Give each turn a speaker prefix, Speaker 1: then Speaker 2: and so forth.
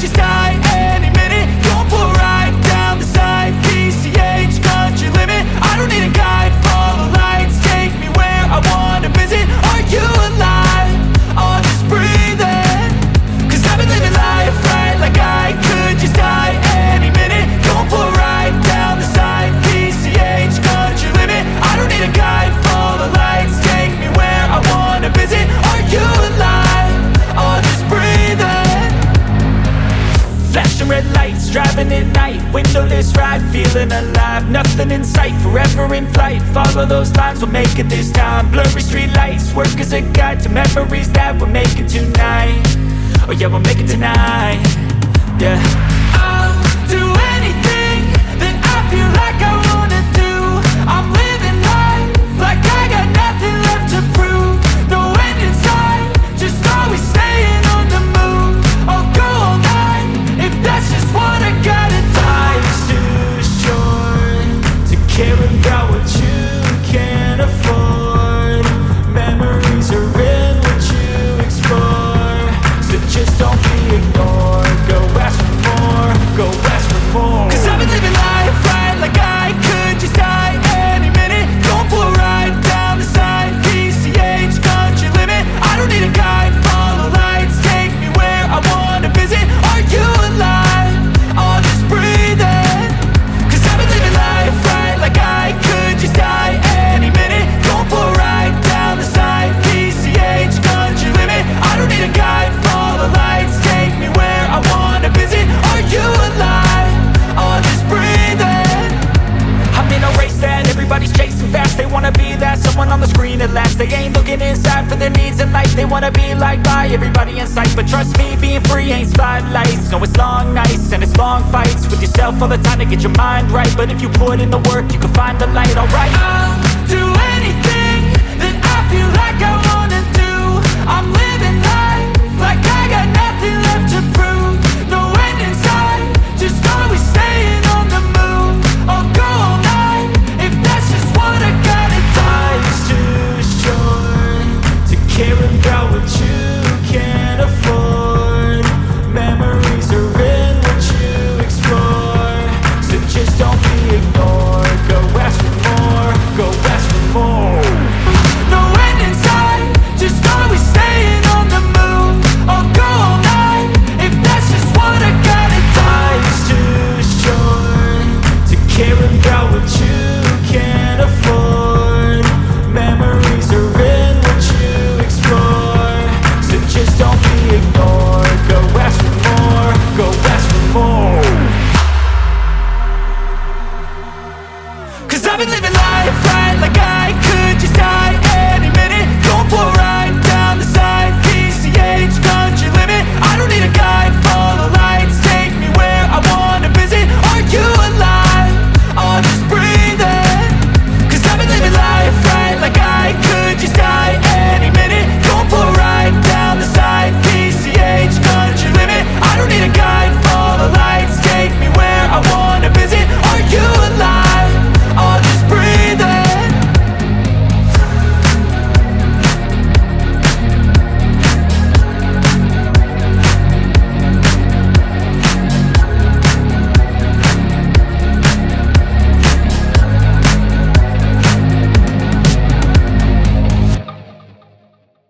Speaker 1: just die any minute. Going for a ride down the side, PCH, country limit. I don't need a guide, follow lights, take me where I wanna visit. Are you alive? Or just breathing? Cause I've been living life right like I could just die any minute. Going for a ride down the side, PCH, country limit. I don't need a guide, follow lights, take me where I wanna visit. Are you alive? Or just breathing? Flashing red lights, driving at night, windowless ride, feeling alive. Nothing in sight, forever in flight. Follow those lines, we'll make it this time. Blurry street lights, work as a guide to memories that we're making tonight. Oh yeah, we'll make it tonight. Yeah. I'll do anything that I feel like I wanna do. I'm living life like I got nothing left to prove. No end in sight, just always staying on the move. I'll go all night if that's just what I gotta do. Life's too short to care about what you can't afford. Memories are in what you explore, so just don't be ignored. Go ask for more, go ask for more. Cause I've been living life right like I could just die any minute. Going for a ride down the side, PCH, country limit. I don't need a guide, follow lights, take me where I wanna visit. Are you alive? Or just breathing? Cause I've been living life right like I could just die any minute. Going for a ride down the side, PCH, country limit. I don't need a guide, follow lights, take me where I wanna visit. Are you alive? Or just breathing? I'm in a race that everybody's chasing fast. They wanna be that someone on the screen at last. They ain't looking inside for their needs in life. They wanna be liked by everybody in sight. But trust me, being free ain't spotlights. No, it's long nights and it's long fights with yourself all the time to get your mind right. But if you put in the work, you can find the light, alright. I'll do anything that I feel like I wanna do. I'm living life like I got nothing left to prove. No end in sight, just always staying on the move. I'll go all night if that's just what I gotta do. Life's too short to care about what you